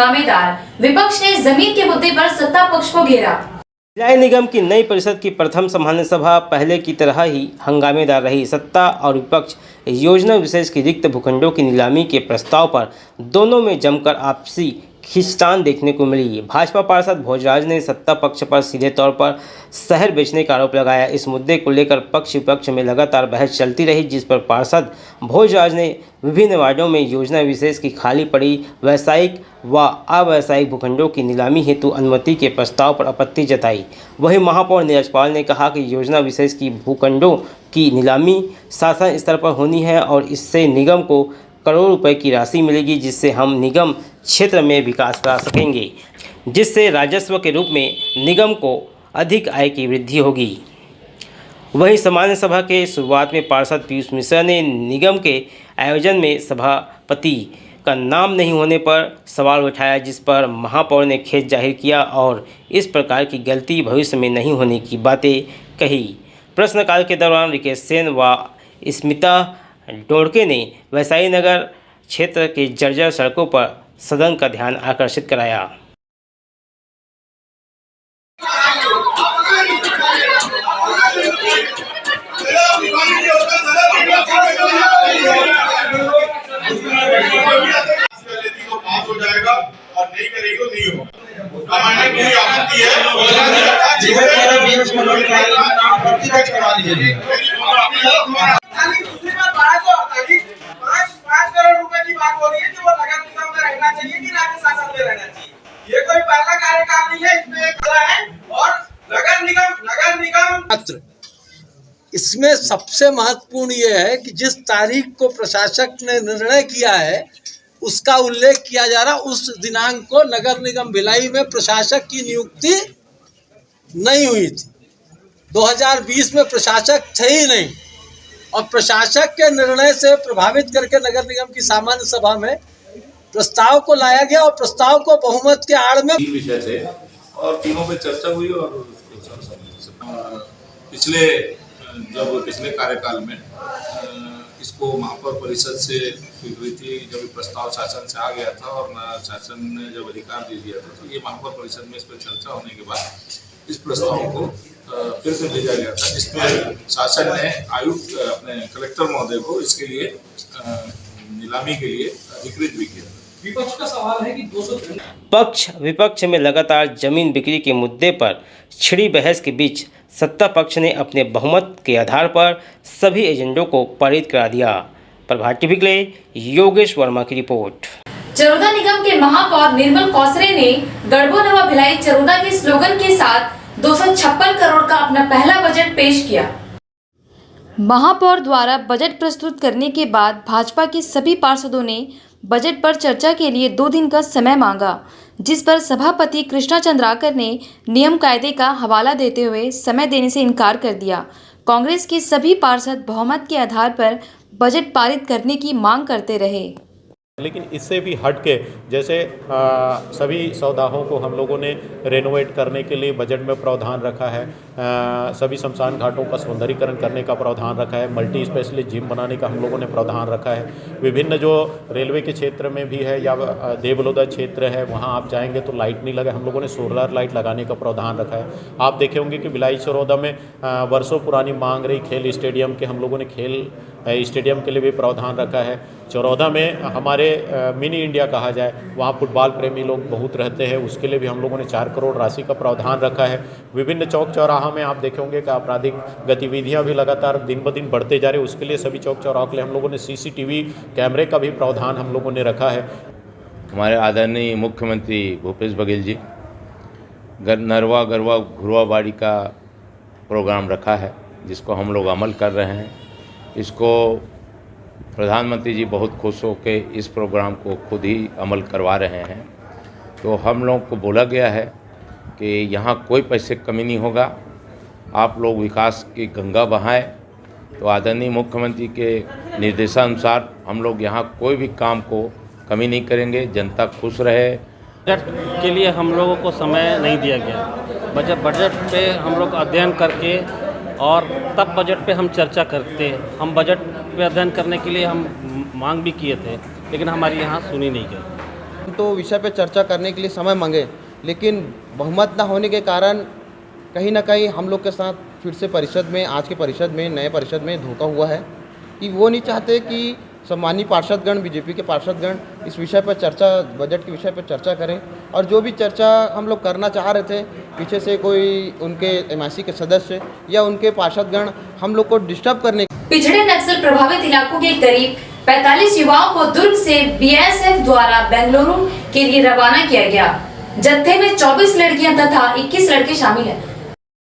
हंगामेदार, विपक्ष ने जमीन के मुद्दे पर सत्ता पक्ष को घेरा। भिलाई निगम की नई परिषद की प्रथम सामान्य सभा पहले की तरह ही हंगामेदार रही। सत्ता और विपक्ष योजना विशेष की रिक्त भूखंडों की नीलामी के प्रस्ताव पर दोनों में जमकर आपसी खींचतान देखने को मिली। भाजपा पार्षद भोजराज ने सत्ता पक्ष पर सीधे तौर पर शहर बेचने का आरोप लगाया। इस मुद्दे को लेकर पक्ष विपक्ष में लगातार बहस चलती रही, जिस पर पार्षद भोजराज ने विभिन्न वार्डों में योजना विशेष की खाली पड़ी व्यावसायिक व अव्यावसायिक भूखंडों की नीलामी हेतु अनुमति के प्रस्ताव पर आपत्ति जताई। वहीं महापौर नीरज पाल ने कहा कि योजना विशेष की भूखंडों की नीलामी शासन स्तर पर होनी है और इससे निगम को करोड़ रुपए की राशि मिलेगी, जिससे हम निगम क्षेत्र में विकास करा सकेंगे, जिससे राजस्व के रूप में निगम को अधिक आय की वृद्धि होगी। वहीं सामान्य सभा के शुरुआत में पार्षद पीयूष मिश्रा ने निगम के आयोजन में सभापति का नाम नहीं होने पर सवाल उठाया, जिस पर महापौर ने खेद जाहिर किया और इस प्रकार की गलती भविष्य में नहीं होने की बातें कही। प्रश्नकाल के दौरान रिकेश सेन व स्मिता डोड़के ने वैशाली नगर क्षेत्र के जर्जर सड़कों पर सदन का ध्यान आकर्षित कराया। पास हो जाएगा और नहीं करेगी तो नहीं होगा। कोई आपत्ति है दूसरी बात 5 करोड़ रुपए की बात हो रही है कि वो नगर निगम में रहना चाहिए कि राज्य शासन में रहना चाहिए। ये कोई पहला कार्यकाल नहीं है, इसमें खड़ा है। और नगर निगम इसमें सबसे महत्वपूर्ण ये है कि जिस तारीख को प्रशासक ने निर्णय किया है उसका उल्लेख किया जा रहा, उस दिनांक को नगर निगम भिलाई में प्रशासक की नियुक्ति नहीं हुई थी। 2020 में प्रशासक थे ही नहीं और प्रशासक के निर्णय से प्रभावित करके नगर निगम की सामान्य सभा में प्रस्ताव को लाया गया और प्रस्ताव को बहुमत के आड़ में विषय थे और तीनों पे चर्चा हुई और पिछले कार्यकाल में इसको महापौर परिषद से स्वीकृति जब प्रस्ताव शासन से आ गया था और शासन ने जब अधिकार दे दिया था, तो ये महापौर परिषद में इस पर चर्चा होने के बाद इस प्रस्ताव को फिर से भेजा गया था, जिसमें शासन ने आयुक्त अपने कलेक्टर महोदय को इसके लिए नीलामी के लिए अधिकृत भी किया। विपक्ष का सवाल है कि 200 पक्ष विपक्ष में लगातार जमीन बिक्री के मुद्दे पर छिड़ी बहस के बीच सत्ता पक्ष ने अपने बहुमत के आधार पर सभी एजेंडों को पारित करा दिया। प्रभात टीवी के लिए योगेश वर्मा की रिपोर्ट। चरोदा निगम के महापौर निर्मल कौसरे ने गढ़बो नवा भिलाई चरोदा के स्लोगन के साथ 256 करोड़ का अपना पहला बजट पेश किया। महापौर द्वारा बजट प्रस्तुत करने के बाद भाजपा के सभी पार्षदों ने बजट पर चर्चा के लिए 2 दिन का समय मांगा, जिस पर सभापति कृष्णा चंद्राकर ने नियम कायदे का हवाला देते हुए समय देने से इनकार कर दिया। कांग्रेस के सभी पार्षद बहुमत के आधार पर बजट पारित करने की मांग करते रहे, लेकिन इससे भी हट के जैसे सभी सौदाहों को हम लोगों ने रेनोवेट करने के लिए बजट में प्रावधान रखा है। सभी शमशान घाटों का सौंदर्यीकरण करने का प्रावधान रखा है। मल्टी स्पेशलिस्ट जिम बनाने का हम लोगों ने प्रावधान रखा है। विभिन्न जो रेलवे के क्षेत्र में भी है या देवलोदा क्षेत्र है, वहाँ आप जाएंगे तो लाइट नहीं लगे, हम लोगों ने सोलर लाइट लगाने का प्रावधान रखा है। आप देखे होंगे कि भिलाई चरोदा में वर्षों पुरानी मांग रही खेल स्टेडियम के, हम लोगों ने खेल स्टेडियम के लिए भी प्रावधान रखा है। चरौदा में हमारे मिनी इंडिया कहा जाए, वहाँ फुटबॉल प्रेमी लोग बहुत रहते हैं, उसके लिए भी हम लोगों ने 4 करोड़ राशि का प्रावधान रखा है। विभिन्न चौक चौराहा में आप देखेंगे कि आपराधिक गतिविधियाँ भी लगातार दिन ब दिन बढ़ते जा रहे हैं, उसके लिए सभी चौक चौराहों के लिए हम लोगों ने CCTV कैमरे का भी प्रावधान हम लोगों ने रखा है। हमारे आदरणीय मुख्यमंत्री भूपेश बघेल जी नरवा गरवा घुरवा बाड़ी का प्रोग्राम रखा है, जिसको हम लोग अमल कर रहे हैं। इसको प्रधानमंत्री जी बहुत खुश हो के इस प्रोग्राम को खुद ही अमल करवा रहे हैं। तो हम लोग को बोला गया है कि यहाँ कोई पैसे कमी नहीं होगा, आप लोग विकास की गंगा बहाएं। तो आदरणीय मुख्यमंत्री के निर्देशानुसार हम लोग यहाँ कोई भी काम को कमी नहीं करेंगे, जनता खुश रहे। बजट के लिए हम लोगों को समय नहीं दिया गया। बजट पे हम लोग अध्ययन करके और तब बजट पे हम चर्चा करते। हम बजट पे अध्ययन करने के लिए हम मांग भी किए थे, लेकिन हमारी यहाँ सुनी नहीं गई। तो विषय पे चर्चा करने के लिए समय मांगे, लेकिन बहुमत न होने के कारण कहीं ना कहीं हम लोग के साथ फिर से परिषद में, आज के परिषद में, नए परिषद में धोखा हुआ है कि वो नहीं चाहते कि सम्मानीय पार्षदगण, बीजेपी के पार्षदगण इस विषय पर चर्चा, बजट के विषय पर चर्चा करें। और जो भी चर्चा हम लोग करना चाह रहे थे, पीछे से कोई उनके एमआईसी के सदस्य या उनके पार्षदगण हम लोग को डिस्टर्ब करने। पिछड़े नक्सल प्रभावित इलाकों के करीब 45 युवाओं को दुर्ग से बीएसएफ द्वारा बेंगलुरु के लिए रवाना किया गया। जत्थे में 24 लड़कियां तथा 21 लड़के शामिल हैं।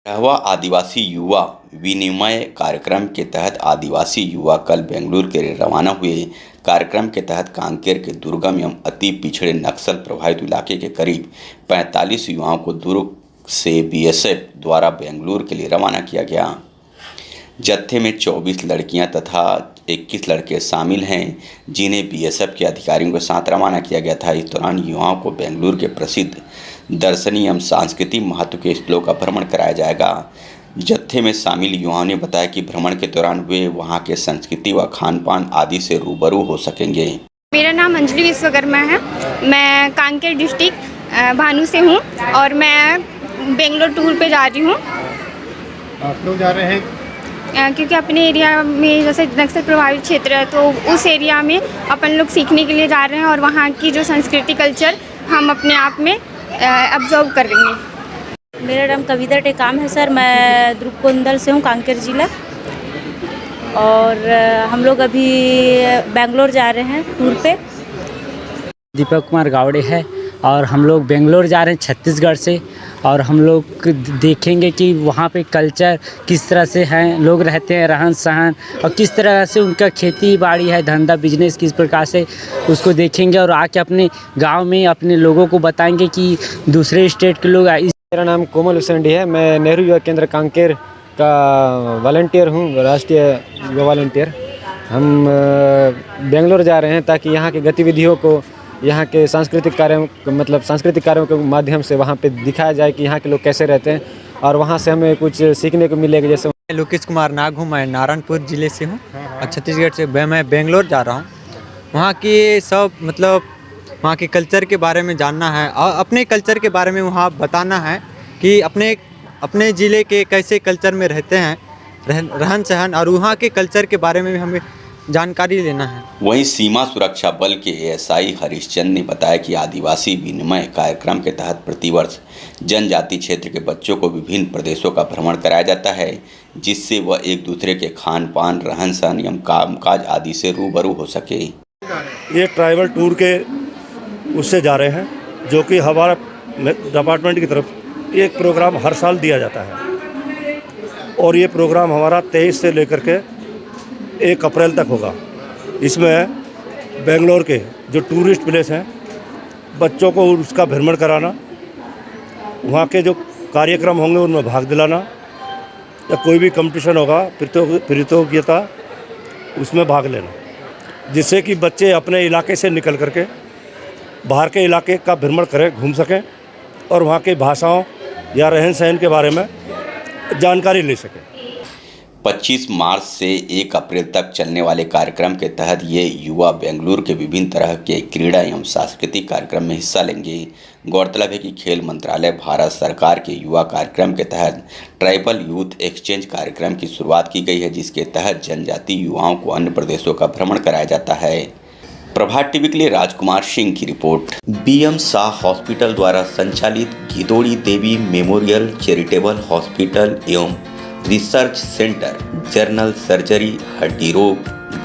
रहवा आदिवासी युवा विनिमय कार्यक्रम के तहत आदिवासी युवा कल बेंगलुरु के लिए रवाना हुए। कार्यक्रम के तहत कांकेर के दुर्गम एवं अति पिछड़े नक्सल प्रभावित इलाके के करीब 45 युवाओं को दुर्ग से बीएसएफ द्वारा बेंगलुरु के लिए रवाना किया गया। जत्थे में 24 लड़कियां तथा 21 लड़के शामिल हैं, जिन्हें बीएसएफ के अधिकारियों के साथ रवाना किया गया था। इस दौरान युवाओं को बेंगलुरु के प्रसिद्ध दर्शनीय एवं सांस्कृतिक महत्व के स्थलों का भ्रमण कराया जाएगा। जत्थे में शामिल युवाओं ने बताया कि भ्रमण के दौरान वे वहां के संस्कृति व खान पान आदि से रूबरू हो सकेंगे। मेरा नाम अंजलि विश्वकर्मा है। मैं कांकेर डिस्ट्रिक्ट भानु से हूँ और मैं बेंगलोर टूर पे जा रही हूँ। आप लोग जा रहे हैं क्योंकि अपने एरिया में जैसे नक्सल प्रभावित क्षेत्र है, तो उस एरिया में अपन लोग सीखने के लिए जा रहे हैं और वहाँ की जो संस्कृति कल्चर हम अपने आप में ऑब्जर्व करेंगे। मेरा नाम कविता टेकाम है सर। मैं द्रुपकुंदल से हूँ, कांकेर जिला। और हम लोग अभी बेंगलोर जा रहे हैं टूर पे। दीपक कुमार गावड़े है और हम लोग बेंगलोर जा रहे हैं छत्तीसगढ़ से। और हम लोग देखेंगे कि वहाँ पे कल्चर किस तरह से हैं, लोग रहते हैं, रहन सहन, और किस तरह से उनका खेती बाड़ी है, धंधा बिजनेस किस प्रकार से उसको देखेंगे और आके अपने गांव में अपने लोगों को बताएंगे कि दूसरे स्टेट के लोग। मेरा नाम कोमल हुसैंडी है। मैं नेहरू युवा केंद्र कांकेर का वॉलंटियर हूँ, राष्ट्रीय युवा वॉलंटियर। हम बेंगलोर जा रहे हैं ताकि यहाँ की गतिविधियों को, यहाँ के सांस्कृतिक कार्यों के माध्यम से वहाँ पे दिखाया जाए कि यहाँ के लोग कैसे रहते हैं और वहाँ से हमें कुछ सीखने को मिलेगा। जैसे लोकेश कुमार नाग हूँ, मैं नारायणपुर ज़िले से हूँ और छत्तीसगढ़ से मैं बेंगलोर जा रहा हूँ। वहाँ की सब वहाँ के कल्चर के बारे में जानना है और अपने कल्चर के बारे में वहाँ बताना है कि अपने ज़िले के कैसे कल्चर में रहते हैं, रहन सहन, और वहाँ के कल्चर के बारे में भी हमें जानकारी लेना है। वहीं सीमा सुरक्षा बल के एएसआई हरिश्चंद ने बताया कि आदिवासी विनिमय कार्यक्रम के तहत प्रतिवर्ष जनजाति क्षेत्र के बच्चों को विभिन्न प्रदेशों का भ्रमण कराया जाता है, जिससे वह एक दूसरे के खान पान, रहन सहन एवं कामकाज आदि से रूबरू हो सके। ये ट्राइबल टूर के उससे जा रहे हैं, जो कि हमारा डिपार्टमेंट की तरफ एक प्रोग्राम हर साल दिया जाता है और ये प्रोग्राम हमारा 23 से लेकर के 1 अप्रैल तक होगा। इसमें बेंगलोर के जो टूरिस्ट प्लेस हैं, बच्चों को उसका भ्रमण कराना, वहाँ के जो कार्यक्रम होंगे उनमें भाग दिलाना, या कोई भी कंपटीशन होगा प्रतियोगिता उसमें भाग लेना, जिससे कि बच्चे अपने इलाके से निकल करके बाहर के इलाके का भ्रमण करें, घूम सकें और वहाँ की भाषाओं या रहन सहन के बारे में जानकारी ले सकें। 25 मार्च से 1 अप्रैल तक चलने वाले कार्यक्रम के तहत ये युवा बेंगलुरु के विभिन्न तरह के क्रीड़ा एवं सांस्कृतिक कार्यक्रम में हिस्सा लेंगे। गौरतलब है कि खेल मंत्रालय भारत सरकार के युवा कार्यक्रम के तहत ट्राइबल यूथ एक्सचेंज कार्यक्रम की शुरुआत की गई है, जिसके तहत जनजातीय युवाओं को अन्य प्रदेशों का भ्रमण कराया जाता है। प्रभात टीवी के लिए राजकुमार सिंह की रिपोर्ट। बीएम शाह हॉस्पिटल द्वारा संचालित गिदोड़ी देवी मेमोरियल चैरिटेबल हॉस्पिटल एवं रिसर्च सेंटर जनरल सर्जरी, हड्डी रोग,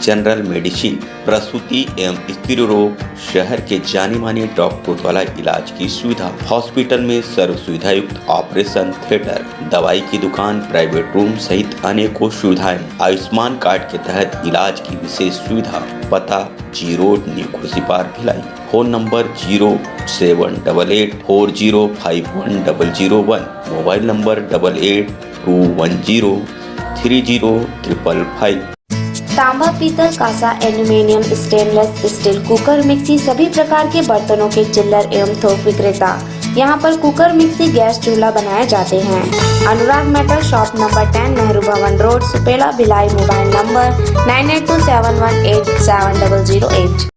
जनरल मेडिसिन, प्रसूति एवं स्त्री रोग, शहर के जाने माने डॉक्टरों द्वारा इलाज की सुविधा। हॉस्पिटल में सर्व सुविधा युक्त ऑपरेशन थिएटर, दवाई की दुकान, प्राइवेट रूम सहित अनेकों सुविधाएं। आयुष्मान कार्ड के तहत इलाज की विशेष सुविधा। पता G road, new Khursipar, Bhilai. Phone number 0788405101। Mobile number 8821030555। तांबा, पीतल, कांसा, aluminium, stainless steel, cooker, mixie सभी प्रकार के बर्तनों के चिल्लर एवं थोक विक्रेता। यहाँ पर कुकर, मिक्सी, गैस चूल्हा बनाए जाते हैं। अनुराग मेटल शॉप नंबर 10, नेहरू भवन road, Supela, Bhilai. Mobile number 9827187008।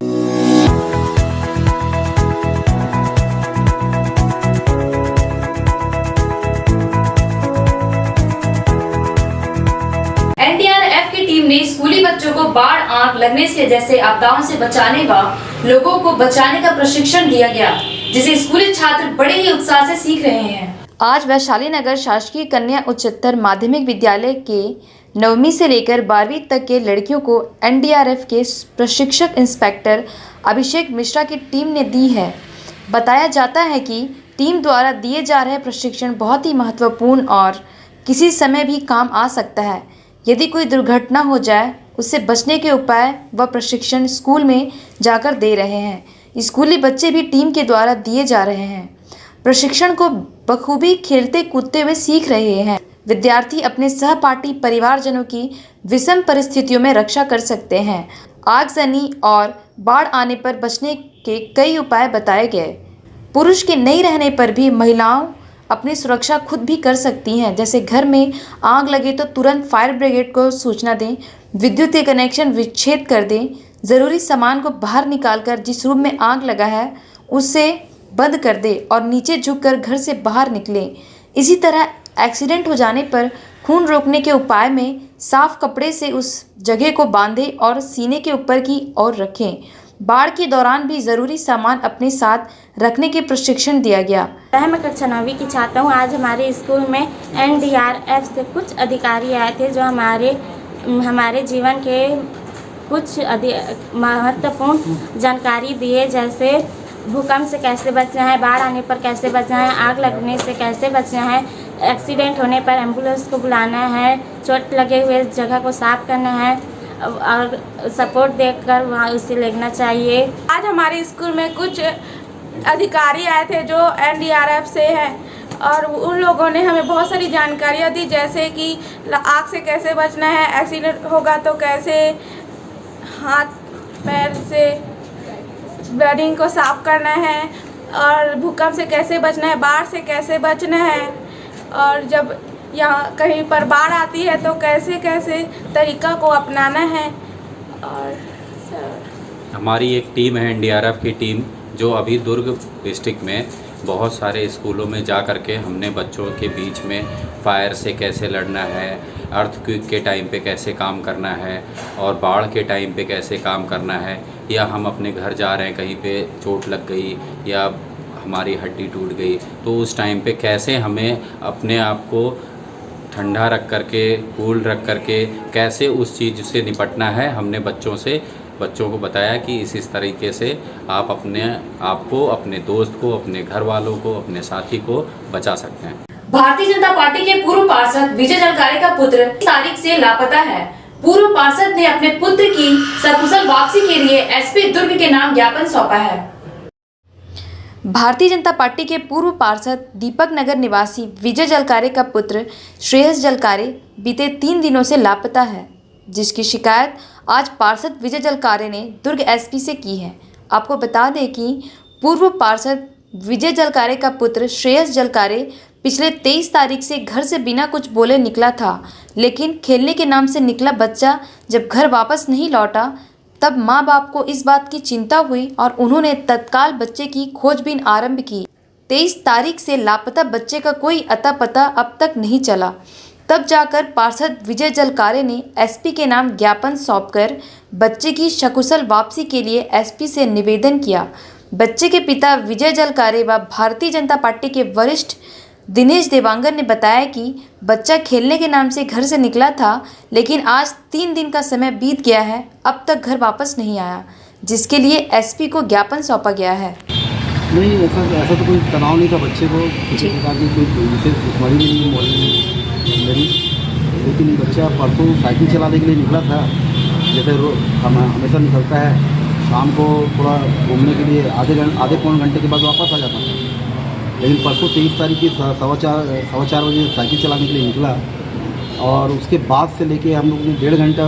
बाढ़ आग लगने से जैसे आपदाओं से बचाने व लोगों को बचाने का प्रशिक्षण दिया गया, जिसे स्कूली छात्र बड़े ही उत्साह से सीख रहे हैं। आज वैशाली नगर शासकीय कन्या उच्चतर माध्यमिक विद्यालय के 9वीं से लेकर 12वीं तक के लड़कियों को एनडीआरएफ के प्रशिक्षक इंस्पेक्टर अभिषेक मिश्रा की टीम ने दी है। बताया जाता है कि टीम द्वारा दिए जा रहे प्रशिक्षण बहुत ही महत्वपूर्ण और किसी समय भी काम आ सकता है। यदि कोई दुर्घटना हो जाए, उससे बचने के उपाय व प्रशिक्षण स्कूल में जाकर दे रहे हैं। स्कूली बच्चे भी टीम के द्वारा दिए जा रहे हैं। प्रशिक्षण को बखूबी खेलते कूदते हुए सीख रहे हैं। विद्यार्थी अपने सहपाठी परिवारजनों की विषम परिस्थितियों में रक्षा कर सकते हैं। आगजनी और बाढ़ आने पर बचने के कई उपाय बताए गए। पुरुष के नहीं रहने पर भी महिलाओं अपनी सुरक्षा खुद भी कर सकती हैं, जैसे घर में आग लगे तो तुरंत फायर ब्रिगेड को सूचना दें, विद्युत के कनेक्शन विच्छेद कर दें, ज़रूरी सामान को बाहर निकालकर जिस रूम में आग लगा है उसे बंद कर दें और नीचे झुककर घर से बाहर निकलें। इसी तरह एक्सीडेंट हो जाने पर खून रोकने के उपाय में साफ कपड़े से उस जगह को बांधें और सीने के ऊपर की ओर रखें। बाढ़ के दौरान भी ज़रूरी सामान अपने साथ रखने के प्रशिक्षण दिया गया। मैं कक्षा 9वीं की छात्रा हूँ। आज हमारे स्कूल में एनडीआरएफ से कुछ अधिकारी आए थे जो हमारे जीवन के कुछ महत्वपूर्ण जानकारी दिए, जैसे भूकंप से कैसे बचना है, बाढ़ आने पर कैसे बचना है, आग लगने से कैसे बचना है, एक्सीडेंट होने पर एम्बुलेंस को बुलाना है, चोट लगे हुए जगह को साफ करना है और सपोर्ट देकर वहाँ उसे लेना चाहिए। आज हमारे स्कूल में कुछ अधिकारी आए थे जो एनडीआरएफ से हैं और उन लोगों ने हमें बहुत सारी जानकारियाँ दी, जैसे कि आग से कैसे बचना है, एक्सीडेंट होगा तो कैसे हाथ पैर से ब्लडिंग को साफ करना है और भूकंप से कैसे बचना है, बाढ़ से कैसे बचना है और जब यहाँ कहीं पर बाढ़ आती है तो कैसे कैसे तरीका को अपनाना है। और हमारी एक टीम है एनडीआरएफ की टीम, जो अभी दुर्ग डिस्ट्रिक्ट में बहुत सारे स्कूलों में जा कर के हमने बच्चों के बीच में फायर से कैसे लड़ना है, अर्थक्वेक के टाइम पे कैसे काम करना है और बाढ़ के टाइम पे कैसे काम करना है, या हम अपने घर जा रहे हैं कहीं पे चोट लग गई या हमारी हड्डी टूट गई तो उस टाइम पे कैसे हमें अपने आप को ठंडा रख करके, कूल रख करके कैसे उस चीज़ से निपटना है। हमने बच्चों को बताया कि इस तरीके से आप अपने आप को, अपने दोस्त को, अपने घर वालों को, अपने साथी को बचा सकते हैं। भारतीय जनता पार्टी के पूर्व पार्षद विजय जलकारी का पुत्र तारीख से लापता है। पूर्व पार्षद ने अपने पुत्र की सकुशल वापसी के लिए एसपी दुर्ग के नाम ज्ञापन सौंपा है। भारतीय जनता पार्टी के पूर्व पार्षद दीपक नगर निवासी विजय जलकारी का पुत्र श्रेयस जलकारी बीते 3 दिनों से लापता है, जिसकी शिकायत आज पार्षद विजय जलकारी ने दुर्ग एसपी से की है। आपको बता दें कि पूर्व पार्षद विजय जलकारी का पुत्र श्रेयस जलकारी पिछले 23 तारीख से घर से बिना कुछ बोले निकला था, लेकिन खेलने के नाम से निकला बच्चा जब घर वापस नहीं लौटा तब माँ बाप को इस बात की चिंता हुई और उन्होंने तत्काल बच्चे की खोजबीन आरंभ की। 23 तारीख से लापता बच्चे का कोई अता पता अब तक नहीं चला। तब जाकर पार्षद विजय जलकारी ने एसपी के नाम ज्ञापन सौंपकर बच्चे की सकुशल वापसी के लिए एसपी से निवेदन किया। बच्चे के पिता विजय जलकारी व भारतीय जनता पार्टी के वरिष्ठ दिनेश देवांगन ने बताया कि बच्चा खेलने के नाम से घर से निकला था, लेकिन आज 3 दिन का समय बीत गया है, अब तक घर वापस नहीं आया, जिसके लिए एसपी को ज्ञापन सौंपा गया है। नहीं, ऐसा तो कोई तनाव नहीं था बच्चे को, किसी प्रकार की कोई विशेष दुश्मनी नहीं मोहल्ले में मेरी, लेकिन बच्चा परसों साइकिल चलाने के लिए निकला था, जैसे हमेशा निकलता है, शाम को थोड़ा घूमने के लिए आधे पौन घंटे के बाद वापस आ जाता था। लेकिन परसों 23 तारीख की 4:15 बजे साइकिल चलाने के लिए निकला और उसके बाद से लेके हम लोग ने डेढ़ घंटा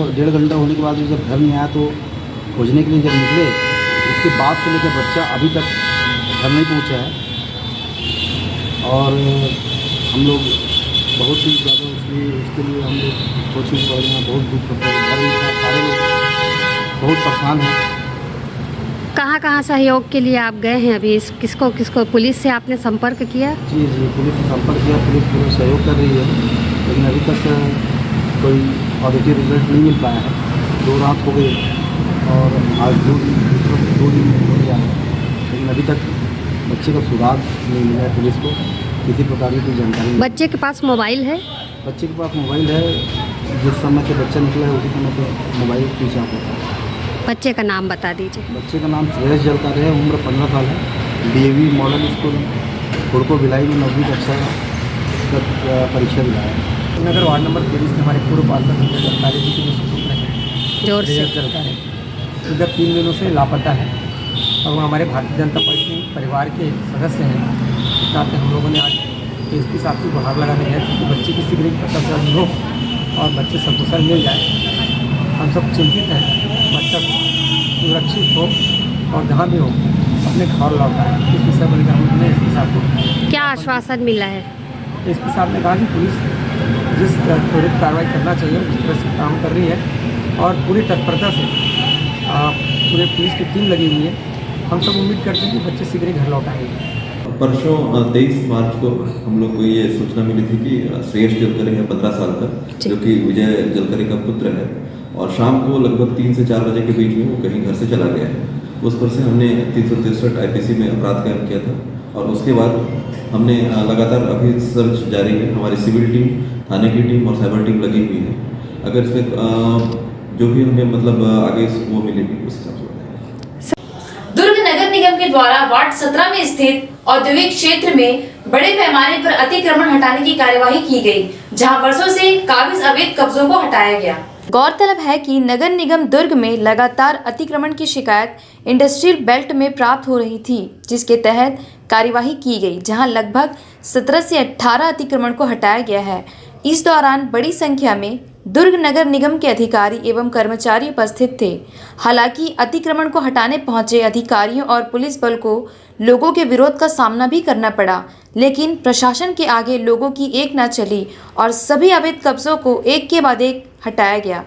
होने के बाद जब घर नहीं आया तो खोजने के लिए जब निकले, उसके बाद से लेकर बच्चा अभी तक घर नहीं पहुंचा है और हम लोग बहुत ही ज़्यादा उसके लिए हम लोग कोशिश कर रहे हैं, बहुत दुख करते हैं, घर में सारे लोग बहुत परेशान हैं। कहाँ सहयोग के लिए आप गए हैं अभी? किसको पुलिस से आपने संपर्क किया? जी पुलिस से संपर्क किया, पुलिस पूरा सहयोग कर रही है, लेकिन अभी तक कोई पॉजिटिव रिजल्ट नहीं मिल पाया है। 2 रात हो गई और आज 2 दिन हो गया है, लेकिन अभी तक बच्चे का सुराग नहीं मिला है। पुलिस को किसी प्रकार की कोई जानकारी नहीं। बच्चे के पास मोबाइल है? बच्चे के पास मोबाइल है, जिस समय से बच्चा निकला है उसी समय से मोबाइल स्विच ऑफ होता है। बच्चे का नाम बता दीजिए। बच्चे का नाम श्रेयस जलकर है, उम्र 15 साल है, DAV मॉडल स्कूल खुड़को भिलाई में 9वीं कक्षा तक परीक्षा दिलाया है। नगर वार्ड नंबर 23 के हमारे पूर्व पार्षद जलकारी जी के जो सुपुत्र हैं जोर से जलकारी, उधर 3 दिनों से लापता है और वो हमारे भारतीय जनता पार्टी परिवार के सदस्य हैं। इस नाते हम लोगों ने आज एसपी साहब की गुहार लगानी है कि बच्चे की शीघ्र पता चल हो और बच्चे सकुशल मिल जाए। हम सब चिंतित हैं, बच्चा सुरक्षित हो और जहाँ भी हो अपने घर लौटा है। इस विषय को लेकर हमने एसपी साहब को क्या आश्वासन मिला है? एसपी साहब ने कहा कि पुलिस जिस त्वरित कार्रवाई करना चाहिए उस तरह से काम कर रही है और पूरी तत्परता से पूरे पुलिस की टीम लगी हुई है। हम सब उम्मीद करते हैं कि बच्चे शीघ्र ही घर लौट आएंगे। परसों 23 मार्च को हम लोग को ये सूचना मिली थी कि श्रेयस जलकरी है 15 साल का, जो कि विजय जलकरी का पुत्र है, और शाम को लगभग 3 से 4 बजे के बीच में वो कहीं घर से चला गया है। उस पर से हमने 363 IPC में अपराध कायम किया था और उसके बाद हमने लगातार अभी सर्च जारी है। हमारी सिविल टीम, थाने की टीम और साइबर टीम लगी हुई है। अगर इसमें जो भी हमें मतलब आगे वो मिलेगी उस हिसाब से। दुर्ग नगर निगम के द्वारा वार्ड 17 में स्थित औद्योगिक क्षेत्र में बड़े पैमाने पर अतिक्रमण हटाने की कार्यवाही की गई, जहां वर्षों से काबिज अवैध कब्जों को हटाया गया। गौरतलब है कि नगर निगम दुर्ग में लगातार अतिक्रमण की शिकायत इंडस्ट्रियल बेल्ट में प्राप्त हो रही थी, जिसके तहत कार्यवाही की गई, जहां लगभग 17 से 18 अतिक्रमण को हटाया गया है। इस दौरान बड़ी संख्या में दुर्ग नगर निगम के अधिकारी एवं कर्मचारी उपस्थित थे। हालांकि अतिक्रमण को हटाने पहुंचे अधिकारियों और पुलिस बल को लोगों के विरोध का सामना भी करना पड़ा, लेकिन प्रशासन के आगे लोगों की एक न चली और सभी अवैध कब्जों को एक के बाद एक हटाया गया।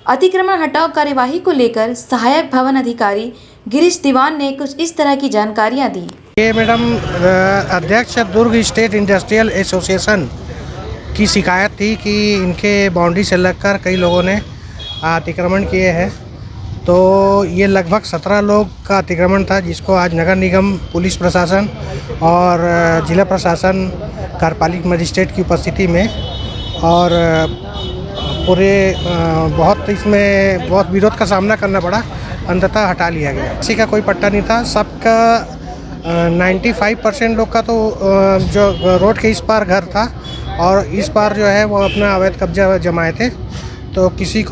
अतिक्रमण हटाओ कार्यवाही को लेकर सहायक भवन अधिकारी गिरीश दीवान ने कुछ इस तरह की जानकारियाँ दी। ये मैडम अध्यक्ष दुर्ग स्टेट इंडस्ट्रियल एसोसिएशन की शिकायत थी कि इनके बाउंड्री से लगकर कई लोगों ने अतिक्रमण किए हैं। तो ये लगभग 17 लोग का अतिक्रमण था, जिसको आज नगर निगम, पुलिस प्रशासन और जिला प्रशासन, कार्यपालिक मजिस्ट्रेट की उपस्थिति में और पूरे इसमें बहुत विरोध का सामना करना पड़ा, अंततः हटा लिया गया। किसी का कोई पट्टा नहीं था, सबका 95% लोग का तो जो रोड के इस पार घर था और इस पार जो है वो अपना अवैध कब्जा जमाए थे, तो किसी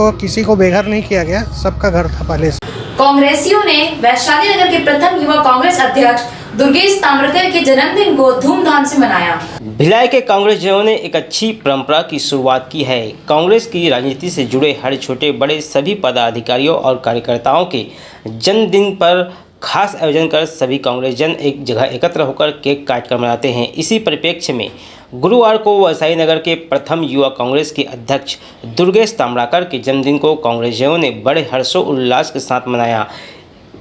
को बेघर नहीं किया गया, सबका घर था पहले से। कांग्रेसियों ने वैशाली नगर के प्रथम युवा कांग्रेस अध्यक्ष दुर्गेश ताम्रकर के जन्मदिन को धूमधाम से मनाया। भिलाई के कांग्रेसियों ने एक अच्छी परंपरा की शुरुआत की है। कांग्रेस की राजनीति से जुड़े हर छोटे बड़े सभी पदाधिकारियों और कार्यकर्ताओं के जन्मदिन पर खास आयोजन कर सभी कांग्रेसजन एक जगह एकत्र होकर केक काटकर मनाते हैं। इसी परिप्रेक्ष्य में गुरुवार को वैशाली नगर के प्रथम युवा कांग्रेस के अध्यक्ष दुर्गेश ताम्रकर के जन्मदिन को कांग्रेसजनों ने बड़े हर्षोल्लास के साथ मनाया।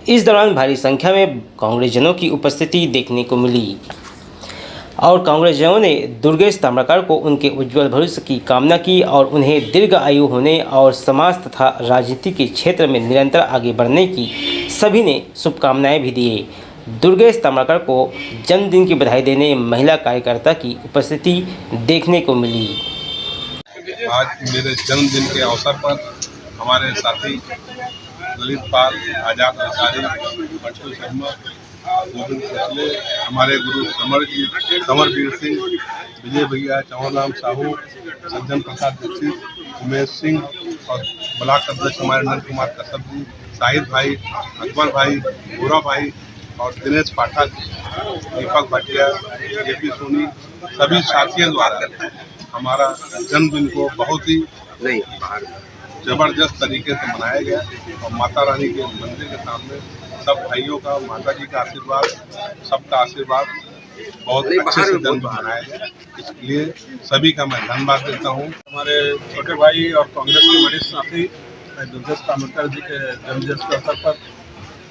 इस दौरान भारी संख्या में कांग्रेसजनों की उपस्थिति देखने को मिली और कांग्रेसजनों ने दुर्गेश ताम्रकर को उनके उज्जवल भविष्य की कामना की और उन्हें दीर्घ आयु होने और समाज तथा राजनीति के क्षेत्र में निरंतर आगे बढ़ने की सभी ने शुभकामनाएं भी दिए। दुर्गेश ताम्रकर को जन्मदिन की बधाई देने महिला कार्यकर्ता की उपस्थिति देखने को मिली। आज मेरे जन्मदिन के अवसर पर हमारे साथी ललित पाल, आजाद अंसारी, मंटू शर्मा, गोविंद खचले, हमारे गुरु समरवीर सिंह, विजय भैया, चौहान साहू, सज्जन प्रसाद दीक्षित, उमेश सिंह और ब्लॉक अध्यक्ष हमारे नंद कुमार कश्यप जी, शाहिद भाई, अकबर भाई, गोरा भाई और दिनेश पाठक, दीपक भाटिया, जेपी सोनी, सभी साथियों द्वारा हमारा जन्मदिन को बहुत ही जबरदस्त तरीके से मनाया गया और माता रानी के मंदिर के सामने सब भाइयों का, माता जी का आशीर्वाद, सबका आशीर्वाद, बहुत अच्छे से जन्म मनाया गया। इसलिए सभी का मैं धन्यवाद देता हूँ। हमारे छोटे भाई और कांग्रेस के वरिष्ठ साथी दुर्गेश ताम्रकर जी के जन्मदिन के अवसर पर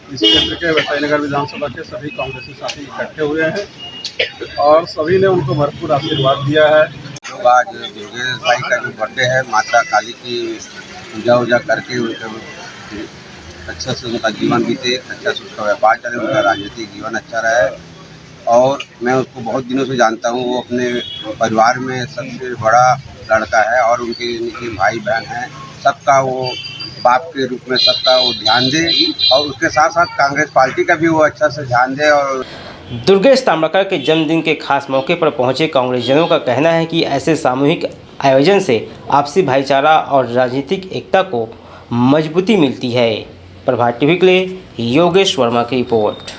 इस क्षेत्र के वैशाली नगर विधानसभा के सभी कांग्रेसी साथी इकट्ठे हुए हैं और सभी ने उनको भरपूर आशीर्वाद दिया है। लोग आज दुर्गेश भाई का जो बर्थडे है, माता काली की पूजा वूजा करके उनके अच्छा से उनका जीवन बीते, अच्छा से उसका व्यापार चले, उनका राजनीतिक जीवन अच्छा रहे। और मैं उसको बहुत दिनों से जानता हूँ, वो अपने परिवार में सबसे बड़ा लड़का है और उनके भाई बहन हैं, सबका वो बाप के रूप में सबका वो ध्यान दे और उसके साथ साथ कांग्रेस पार्टी का भी वो अच्छा से ध्यान दे। और दुर्गेश ताम्रकार के जन्मदिन के खास मौके पर पहुंचे कांग्रेसजनों का कहना है कि ऐसे सामूहिक आयोजन से आपसी भाईचारा और राजनीतिक एकता को मजबूती मिलती है। प्रभात टीवी के लिए योगेश वर्मा की रिपोर्ट।